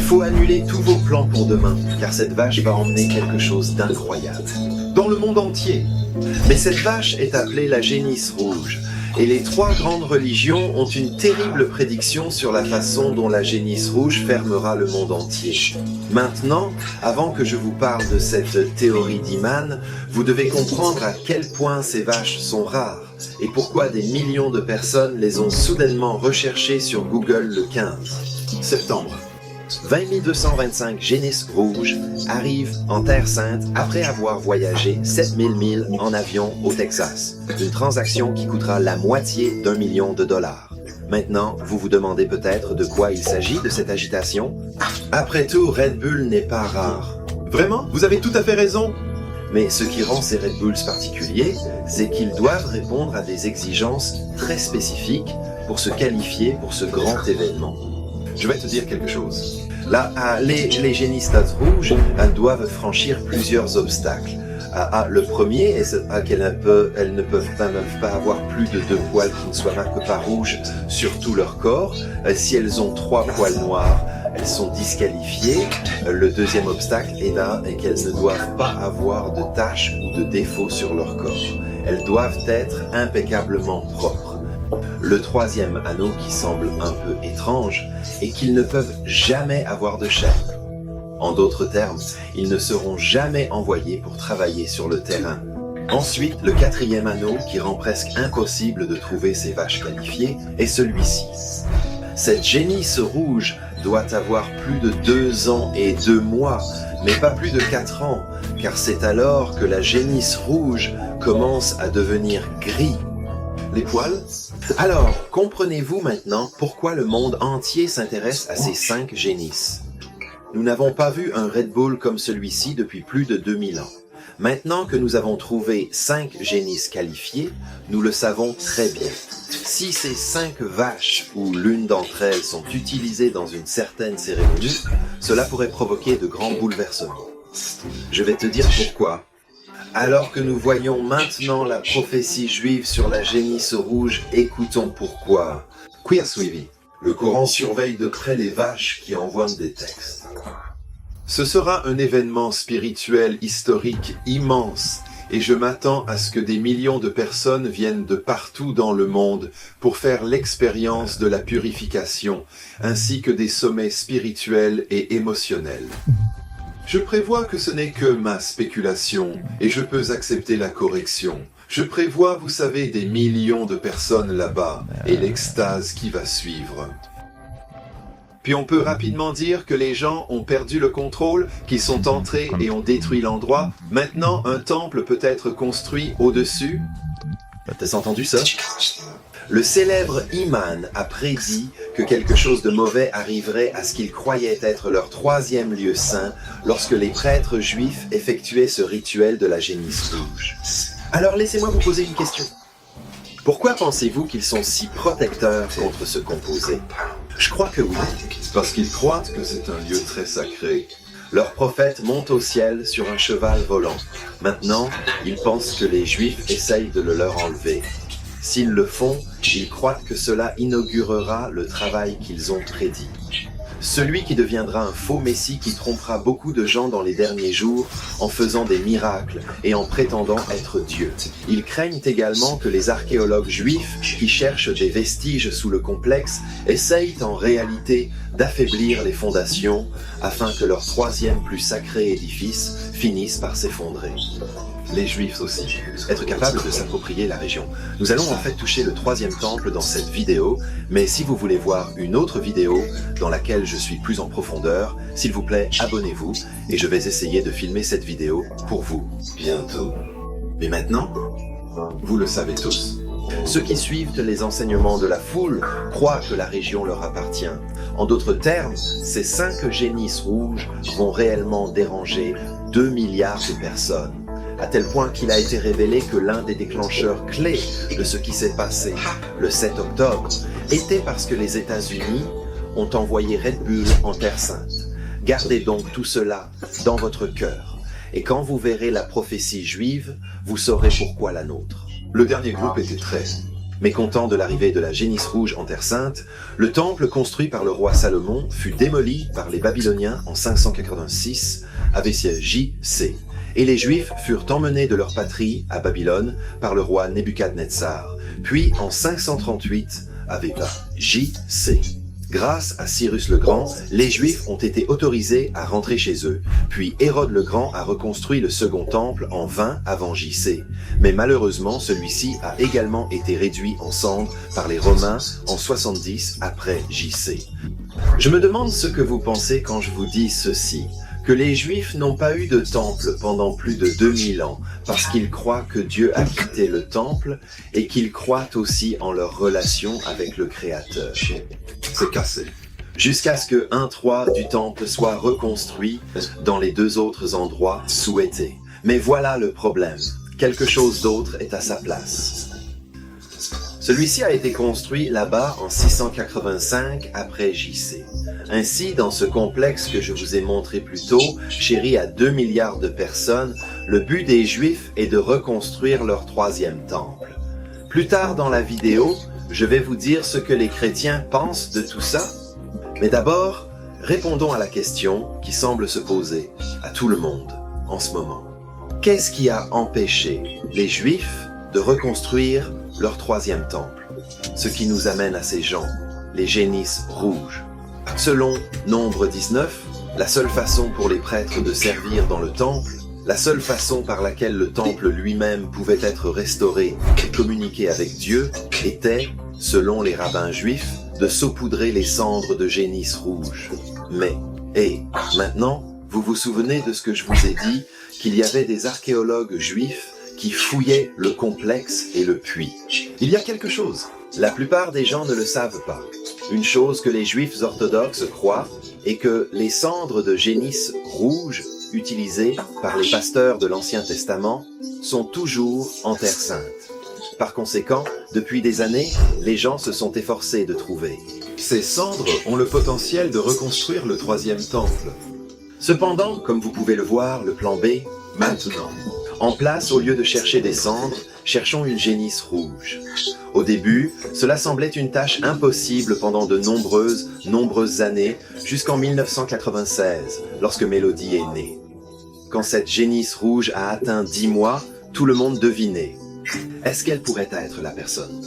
faut annuler tous vos plans pour demain, car cette vache va emmener quelque chose d'incroyable. Dans le monde entier. Mais cette vache est appelée la génisse rouge. Et les trois grandes religions ont une terrible prédiction sur la façon dont la génisse rouge fermera le monde entier. Maintenant, avant que je vous parle de cette théorie d'Iman, vous devez comprendre à quel point ces vaches sont rares et pourquoi des millions de personnes les ont soudainement recherchées sur Google le 15 septembre. 20 225 génisses rouges arrivent en Terre Sainte après avoir voyagé 7000 milles en avion au Texas. Une transaction qui coûtera la moitié d'1 million de dollars. Maintenant, vous vous demandez peut-être de quoi il s'agit de cette agitation? Après tout, Red Bull n'est pas rare. Vraiment? Vous avez tout à fait raison. Mais ce qui rend ces Red Bulls particuliers, c'est qu'ils doivent répondre à des exigences très spécifiques pour se qualifier pour ce grand événement. Je vais te dire quelque chose. Là, les génisses rouges doivent franchir plusieurs obstacles. Le premier est qu'elles ne peuvent pas avoir plus de 2 poils qui ne soient marqués par rouge sur tout leur corps. Si elles ont 3 poils noirs, elles sont disqualifiées. Le deuxième obstacle est qu'elles ne doivent pas avoir de taches ou de défauts sur leur corps. Elles doivent être impeccablement propres. Le troisième anneau qui semble un peu étrange est qu'ils ne peuvent jamais avoir de chair. En d'autres termes, ils ne seront jamais envoyés pour travailler sur le terrain. Ensuite, le quatrième anneau qui rend presque impossible de trouver ces vaches qualifiées est celui-ci. Cette génisse rouge doit avoir plus de 2 ans et 2 mois, mais pas plus de 4 ans, car c'est alors que la génisse rouge commence à devenir gris. Les poils? Alors, comprenez-vous maintenant pourquoi le monde entier s'intéresse à ces 5 génisses? Nous n'avons pas vu un Red Bull comme celui-ci depuis plus de 2000 ans. Maintenant que nous avons trouvé 5 génisses qualifiées, nous le savons très bien. Si ces 5 vaches ou l'une d'entre elles sont utilisées dans une certaine cérémonie, cela pourrait provoquer de grands bouleversements. Je vais te dire pourquoi. Alors que nous voyons maintenant la prophétie juive sur la génisse rouge, écoutons pourquoi. Qui a suivi? Le Coran surveille de près les vaches qui envoient des textes. Ce sera un événement spirituel historique immense et je m'attends à ce que des millions de personnes viennent de partout dans le monde pour faire l'expérience de la purification ainsi que des sommets spirituels et émotionnels. Je prévois que ce n'est que ma spéculation, et je peux accepter la correction. Je prévois, vous savez, des millions de personnes là-bas, et l'extase qui va suivre. Puis on peut rapidement dire que les gens ont perdu le contrôle, qu'ils sont entrés et ont détruit l'endroit. Maintenant, un temple peut être construit au-dessus. T'as entendu ça? Le célèbre Iman a prédit que quelque chose de mauvais arriverait à ce qu'il croyait être leur 3e lieu saint lorsque les prêtres juifs effectuaient ce rituel de la génisse rouge. Alors laissez-moi vous poser une question. Pourquoi pensez-vous qu'ils sont si protecteurs contre ce composé? Je crois que oui, parce qu'ils croient que c'est un lieu très sacré. Leur prophète monte au ciel sur un cheval volant. Maintenant, ils pensent que les Juifs essayent de le leur enlever. S'ils le font, ils croient que cela inaugurera le travail qu'ils ont prédit. Celui qui deviendra un faux messie qui trompera beaucoup de gens dans les derniers jours en faisant des miracles et en prétendant être Dieu. Ils craignent également que les archéologues juifs qui cherchent des vestiges sous le complexe essayent en réalité d'affaiblir les fondations afin que leur 3e plus sacré édifice finisse par s'effondrer. Les Juifs aussi, être capables de s'approprier la région. Nous allons en fait toucher le 3e temple dans cette vidéo, mais si vous voulez voir une autre vidéo dans laquelle je suis plus en profondeur, s'il vous plaît, abonnez-vous et je vais essayer de filmer cette vidéo pour vous bientôt. Mais maintenant, vous le savez tous. Ceux qui suivent les enseignements de la foule croient que la région leur appartient. En d'autres termes, ces 5 génisses rouges vont réellement déranger 2 milliards de personnes. À tel point qu'il a été révélé que l'un des déclencheurs clés de ce qui s'est passé le 7 octobre était parce que les États-Unis ont envoyé Red Bull en Terre Sainte. Gardez donc tout cela dans votre cœur, et quand vous verrez la prophétie juive, vous saurez pourquoi la nôtre. Le dernier groupe était très Mécontent de l'arrivée de la génisse rouge en Terre Sainte, le temple construit par le roi Salomon fut démoli par les Babyloniens en 586 avec JC, et les Juifs furent emmenés de leur patrie à Babylone par le roi Nebuchadnezzar, puis en 538 avec JC. Grâce à Cyrus le Grand, les Juifs ont été autorisés à rentrer chez eux, puis Hérode le Grand a reconstruit le second temple en 20 avant JC. Mais malheureusement, celui-ci a également été réduit en cendres par les Romains en 70 après JC. Je me demande ce que vous pensez quand je vous dis ceci, que les Juifs n'ont pas eu de temple pendant plus de 2000 ans, parce qu'ils croient que Dieu a quitté le temple et qu'ils croient aussi en leur relation avec le Créateur. C'est cassé. Jusqu'à ce que 1/3 du temple soit reconstruit dans les 2 autres endroits souhaités. Mais voilà le problème. Quelque chose d'autre est à sa place. Celui-ci a été construit là-bas en 685 après JC. Ainsi, dans ce complexe que je vous ai montré plus tôt, chéri à 2 milliards de personnes, le but des Juifs est de reconstruire leur 3e temple. Plus tard dans la vidéo, je vais vous dire ce que les chrétiens pensent de tout ça. Mais d'abord, répondons à la question qui semble se poser à tout le monde en ce moment. Qu'est-ce qui a empêché les Juifs de reconstruire leur 3e temple? Ce qui nous amène à ces gens, les génisses rouges. Selon Nombre 19, la seule façon pour les prêtres de servir dans le temple, la seule façon par laquelle le temple lui-même pouvait être restauré et communiquer avec Dieu était, selon les rabbins juifs, de saupoudrer les cendres de génisses rouges. Mais, maintenant, vous vous souvenez de ce que je vous ai dit, qu'il y avait des archéologues juifs qui fouillaient le complexe et le puits. Il y a quelque chose. La plupart des gens ne le savent pas. Une chose que les juifs orthodoxes croient est que les cendres de génisses rouges utilisées par les pasteurs de l'Ancien Testament sont toujours en Terre Sainte. Par conséquent, depuis des années, les gens se sont efforcés de trouver. Ces cendres ont le potentiel de reconstruire le 3e temple. Cependant, comme vous pouvez le voir, le plan B, Maintenant, en place, au lieu de chercher des cendres, cherchons une génisse rouge. Au début, cela semblait une tâche impossible pendant de nombreuses années, jusqu'en 1996, lorsque Mélodie est née. Quand cette génisse rouge a atteint 10 mois, tout le monde devinait. Est-ce qu'elle pourrait être la personne?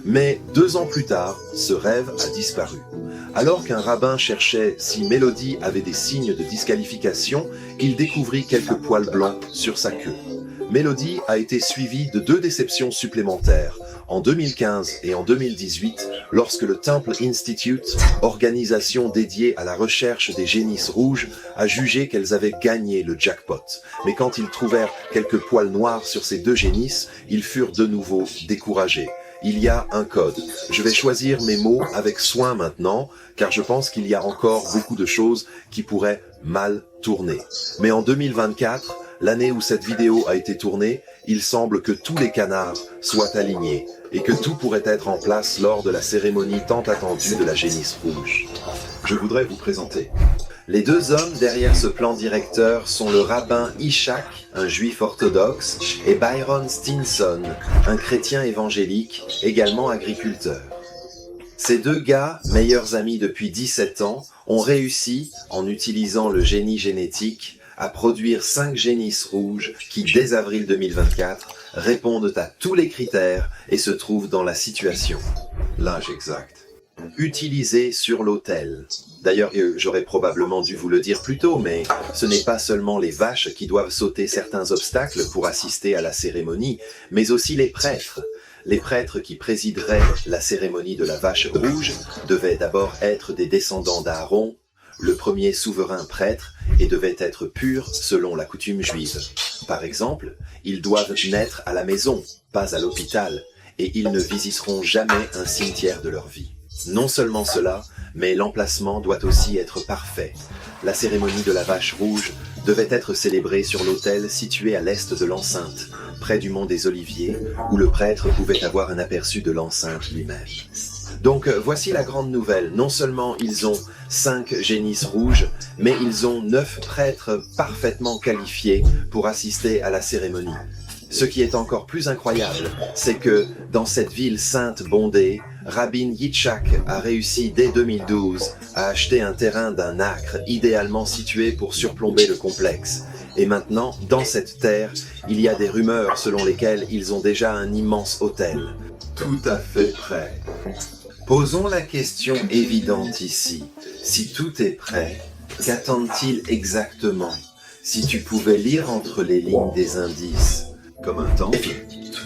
Mais 2 ans plus tard, ce rêve a disparu. Alors qu'un rabbin cherchait si Mélodie avait des signes de disqualification, il découvrit quelques poils blancs sur sa queue. Mélodie a été suivie de 2 déceptions supplémentaires, en 2015 et en 2018, lorsque le Temple Institute, organisation dédiée à la recherche des génisses rouges, a jugé qu'elles avaient gagné le jackpot. Mais quand ils trouvèrent quelques poils noirs sur ces 2 génisses, ils furent de nouveau découragés. Il y a un code. Je vais choisir mes mots avec soin maintenant, car je pense qu'il y a encore beaucoup de choses qui pourraient mal tourner. Mais en 2024, l'année où cette vidéo a été tournée, il semble que tous les canards soient alignés et que tout pourrait être en place lors de la cérémonie tant attendue de la génisse rouge. je voudrais vous présenter. Les 2 hommes derrière ce plan directeur sont le rabbin Ishak, un juif orthodoxe, et Byron Stinson, un chrétien évangélique, également agriculteur. Ces 2 gars, meilleurs amis depuis 17 ans, ont réussi, en utilisant le génie génétique, à produire 5 génisses rouges qui, dès avril 2024, répondent à tous les critères et se trouvent dans la situation. L'âge exact. Utilisé sur l'autel. D'ailleurs, j'aurais probablement dû vous le dire plus tôt, mais ce n'est pas seulement les vaches qui doivent sauter certains obstacles pour assister à la cérémonie, mais aussi les prêtres. Les prêtres qui présideraient la cérémonie de la vache rouge devaient d'abord être des descendants d'Aaron, le premier souverain prêtre, et devaient être purs selon la coutume juive. Par exemple, ils doivent naître à la maison, pas à l'hôpital, et ils ne visiteront jamais un cimetière de leur vie. Non seulement cela, mais l'emplacement doit aussi être parfait. La cérémonie de la vache rouge devait être célébrée sur l'autel situé à l'est de l'enceinte, près du mont des Oliviers, où le prêtre pouvait avoir un aperçu de l'enceinte lui-même. Donc voici la grande nouvelle, non seulement ils ont 5 génisses rouges, mais ils ont 9 prêtres parfaitement qualifiés pour assister à la cérémonie. Ce qui est encore plus incroyable, c'est que, dans cette ville sainte bondée, Rabin Yitzhak a réussi dès 2012 à acheter un terrain d'un acre idéalement situé pour surplomber le complexe. Et maintenant, dans cette terre, il y a des rumeurs selon lesquelles ils ont déjà un immense hôtel. Tout à fait prêt. Posons la question évidente ici. Si tout est prêt, qu'attendent-ils exactement? Si tu pouvais lire entre les lignes des indices. Comme un temple.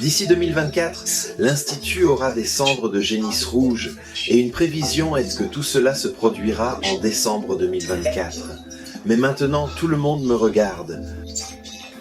D'ici 2024, l'Institut aura des cendres de génisse rouge et une prévision est que tout cela se produira en décembre 2024. Mais maintenant, tout le monde me regarde.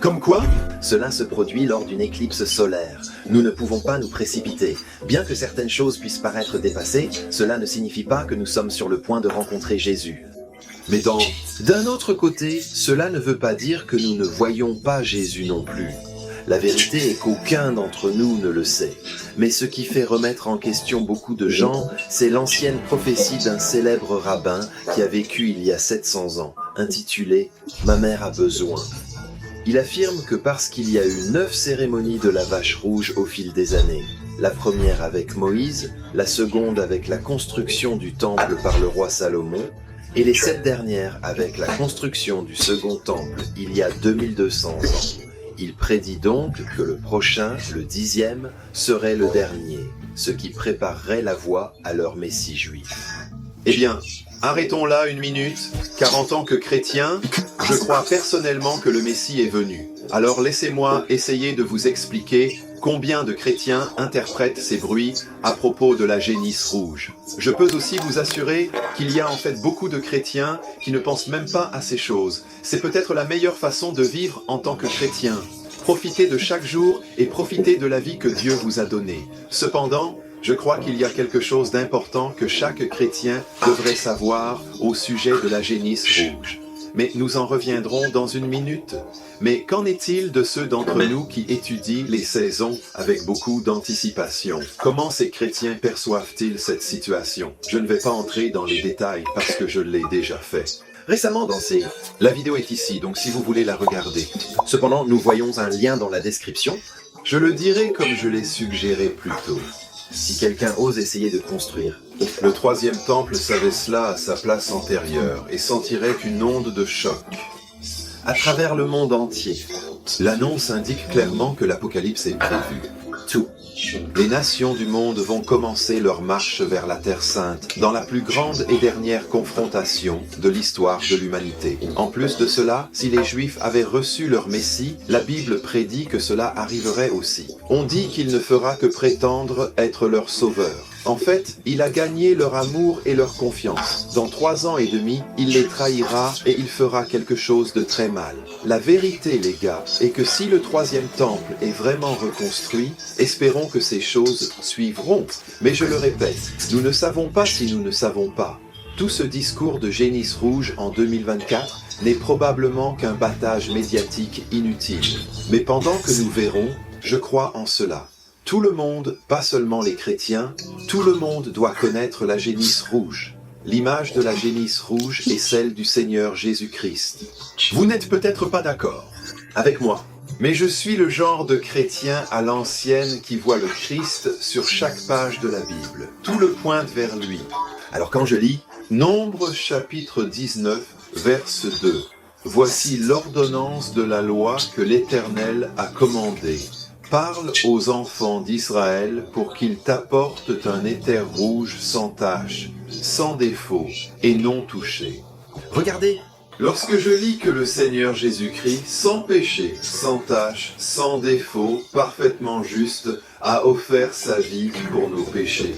Comme quoi? Cela se produit lors d'une éclipse solaire. Nous ne pouvons pas nous précipiter. Bien que certaines choses puissent paraître dépassées, cela ne signifie pas que nous sommes sur le point de rencontrer Jésus. Mais D'un autre côté, cela ne veut pas dire que nous ne voyons pas Jésus non plus. La vérité est qu'aucun d'entre nous ne le sait. Mais ce qui fait remettre en question beaucoup de gens, c'est l'ancienne prophétie d'un célèbre rabbin qui a vécu il y a 700 ans, intitulée « Ma mère a besoin ». Il affirme que parce qu'il y a eu 9 cérémonies de la vache rouge au fil des années, la première avec Moïse, la seconde avec la construction du temple par le roi Salomon, et les 7 dernières avec la construction du second temple il y a 2200 ans. Il prédit donc que le prochain, le 10e, serait le dernier, ce qui préparerait la voie à leur Messie juif. Eh bien, arrêtons là une minute, car en tant que chrétien, je crois personnellement que le Messie est venu. Alors laissez-moi essayer de vous expliquer combien de chrétiens interprètent ces bruits à propos de la génisse rouge. Je peux aussi vous assurer qu'il y a en fait beaucoup de chrétiens qui ne pensent même pas à ces choses. C'est peut-être la meilleure façon de vivre en tant que chrétien. Profitez de chaque jour et profitez de la vie que Dieu vous a donnée. Cependant, je crois qu'il y a quelque chose d'important que chaque chrétien devrait savoir au sujet de la génisse rouge. Mais nous en reviendrons dans une minute. Mais qu'en est-il de ceux d'entre nous qui étudient les saisons avec beaucoup d'anticipation? Comment ces chrétiens perçoivent-ils cette situation? Je ne vais pas entrer dans les détails parce que je l'ai déjà fait. Récemment La vidéo est ici, donc si vous voulez la regarder. Cependant, nous voyons un lien dans la description. Je le dirai comme je l'ai suggéré plus tôt. Si quelqu'un ose essayer de construire. Le 3e temple savait cela à sa place antérieure et sentirait une onde de choc. À travers le monde entier. L'annonce indique clairement que l'Apocalypse est prévu. Tout. Les nations du monde vont commencer leur marche vers la Terre Sainte dans la plus grande et dernière confrontation de l'histoire de l'humanité. En plus de cela, si les Juifs avaient reçu leur Messie, la Bible prédit que cela arriverait aussi. On dit qu'il ne fera que prétendre être leur sauveur. En fait, il a gagné leur amour et leur confiance. Dans 3 ans et demi, il les trahira et il fera quelque chose de très mal. La vérité, les gars, est que si le 3e temple est vraiment reconstruit, espérons que ces choses suivront. Mais je le répète, nous ne savons pas si nous ne savons pas. Tout ce discours de génisse rouge en 2024 n'est probablement qu'un battage médiatique inutile. Mais pendant que nous verrons, je crois en cela. Tout le monde, pas seulement les chrétiens, tout le monde doit connaître la génisse rouge. L'image de la génisse rouge est celle du Seigneur Jésus-Christ. Vous n'êtes peut-être pas d'accord Avec moi. mais je suis le genre de chrétien à l'ancienne qui voit le Christ sur chaque page de la Bible. Tout le pointe vers lui. Alors quand je lis, Nombre chapitre 19, verset 2. Voici l'ordonnance de la loi que l'Éternel a commandée. Parle aux enfants d'Israël pour qu'ils t'apportent un éther rouge sans tache, sans défaut et non touché. regardez, Lorsque je lis que le Seigneur Jésus-Christ, sans péché, sans tache, sans défaut, parfaitement juste, a offert sa vie pour nos péchés.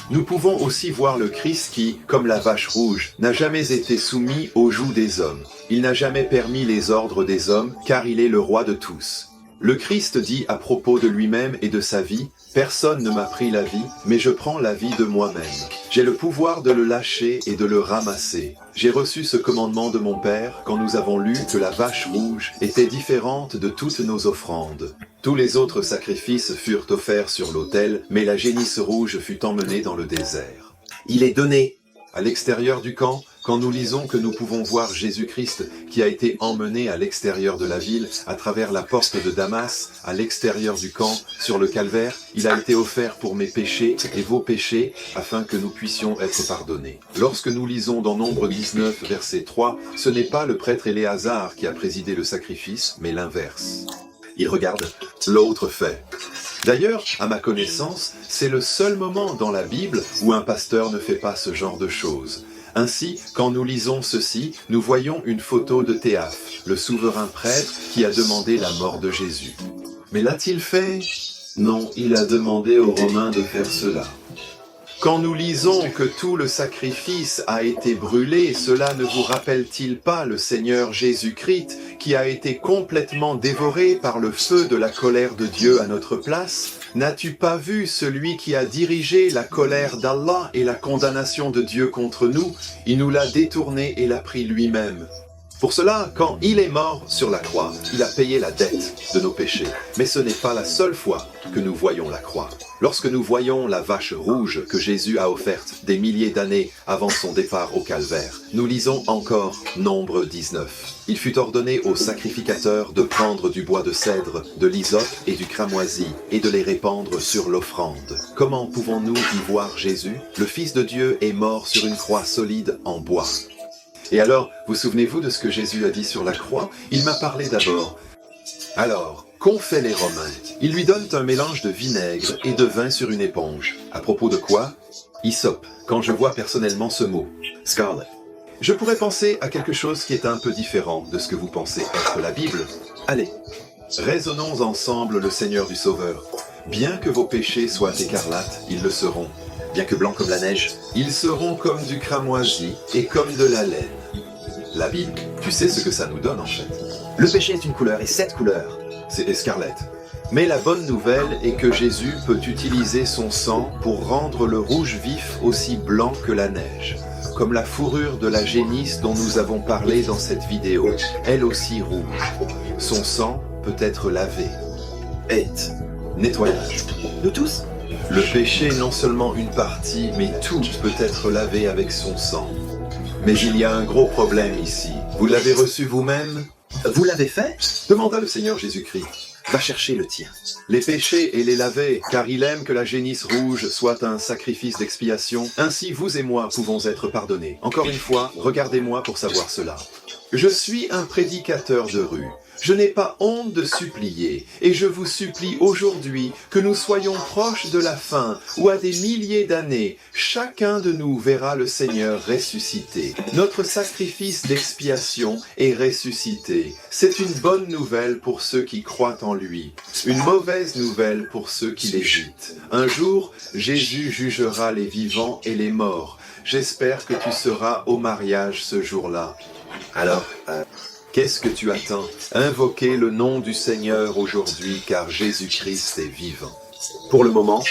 Nous pouvons aussi voir le Christ qui, comme la vache rouge, n'a jamais été soumis au joug des hommes. Il n'a jamais permis les ordres des hommes, car il est le roi de tous. Le Christ dit à propos de lui-même et de sa vie, « Personne ne m'a pris la vie, mais je prends la vie de moi-même. J'ai le pouvoir de le lâcher et de le ramasser. J'ai reçu ce commandement de mon Père quand nous avons lu que la vache rouge était différente de toutes nos offrandes. Tous les autres sacrifices furent offerts sur l'autel, mais la génisse rouge fut emmenée dans le désert. il est donné. À l'extérieur du camp, quand nous lisons que nous pouvons voir Jésus-Christ qui a été emmené à l'extérieur de la ville, à travers la porte de Damas, à l'extérieur du camp, sur le calvaire, il a été offert pour mes péchés et vos péchés, afin que nous puissions être pardonnés. Lorsque nous lisons dans Nombre 19, verset 3, ce n'est pas le prêtre Éléazar qui a présidé le sacrifice, mais l'inverse. Il regarde, l'autre fait. D'ailleurs, à ma connaissance, c'est le seul moment dans la Bible où un pasteur ne fait pas ce genre de choses. Ainsi, quand nous lisons ceci, nous voyons une photo de Théaphe, le souverain prêtre qui a demandé la mort de Jésus. Mais l'a-t-il fait? Non, il a demandé aux Romains de faire cela. Quand nous lisons que tout le sacrifice a été brûlé, cela ne vous rappelle-t-il pas le Seigneur Jésus-Christ qui a été complètement dévoré par le feu de la colère de Dieu à notre place? N'as-tu pas vu celui qui a dirigé la colère d'Allah et la condamnation de Dieu contre nous? Il nous l'a détourné et l'a pris lui-même. Pour cela, quand il est mort sur la croix, il a payé la dette de nos péchés. Mais ce n'est pas la seule fois que nous voyons la croix. Lorsque nous voyons la vache rouge que Jésus a offerte des milliers d'années avant son départ au calvaire, nous lisons encore Nombre 19. Il fut ordonné aux sacrificateurs de prendre du bois de cèdre, de l'hysope et du cramoisi et de les répandre sur l'offrande. Comment pouvons-nous y voir Jésus? Le Fils de Dieu est mort sur une croix solide en bois. Et alors, vous souvenez-vous de ce que Jésus a dit sur la croix? Il m'a parlé d'abord. Alors, qu'ont fait les Romains? Ils lui donnent un mélange de vinaigre et de vin sur une éponge. À propos de quoi? Hysope, quand je vois personnellement ce mot. Scarlet. Je pourrais penser à quelque chose qui est un peu différent de ce que vous pensez être la Bible. Allez, raisonnons ensemble le Seigneur du Sauveur. Bien que vos péchés soient écarlates, ils le seront. Bien que blancs comme la neige, ils seront comme du cramoisi et comme de la laine. La Bible, tu sais ce que ça nous donne en fait. Le péché est une couleur, et cette couleur, c'est escarlate. Mais la bonne nouvelle est que Jésus peut utiliser son sang pour rendre le rouge vif aussi blanc que la neige. Comme la fourrure de la génisse dont nous avons parlé dans cette vidéo, elle aussi rouge. Son sang peut être lavé. Nettoyage. nous tous. Le péché, non seulement une partie, mais tout peut être lavé avec son sang. Mais il y a un gros problème ici. Vous l'avez reçu vous-même? Vous l'avez fait? Demanda le Seigneur Jésus-Christ. Va chercher le tien. Les péchés et les laver, car il aime que la génisse rouge soit un sacrifice d'expiation. Ainsi, vous et moi pouvons être pardonnés. Encore une fois, regardez-moi pour savoir cela. Je suis un prédicateur de rue. Je n'ai pas honte de supplier, et je vous supplie aujourd'hui que nous soyons proches de la fin, où à des milliers d'années, chacun de nous verra le Seigneur ressuscité. Notre sacrifice d'expiation est ressuscité. C'est une bonne nouvelle pour ceux qui croient en lui, une mauvaise nouvelle pour ceux qui l'hésitent. Un jour, Jésus jugera les vivants et les morts. J'espère que tu seras au mariage ce jour-là. Alors, qu'est-ce que tu attends? Invoquez le nom du Seigneur aujourd'hui, car Jésus-Christ est vivant. Pour le moment,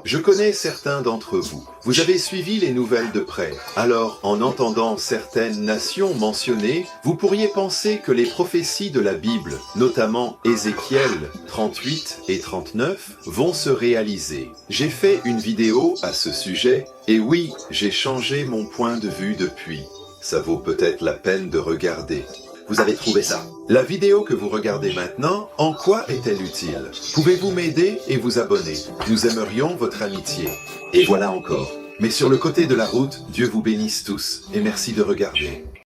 je connais certains d'entre vous. Vous avez suivi les nouvelles de près. Alors, en entendant certaines nations mentionnées, vous pourriez penser que les prophéties de la Bible, notamment Ézéchiel 38 et 39, vont se réaliser. J'ai fait une vidéo à ce sujet, et oui, j'ai changé mon point de vue depuis. Ça vaut peut-être la peine de regarder. vous avez trouvé ça. La vidéo que vous regardez maintenant, en quoi est-elle utile? Pouvez-vous m'aider et vous abonner? Nous aimerions votre amitié. Et voilà encore. Mais sur le côté de la route, Dieu vous bénisse tous et merci de regarder.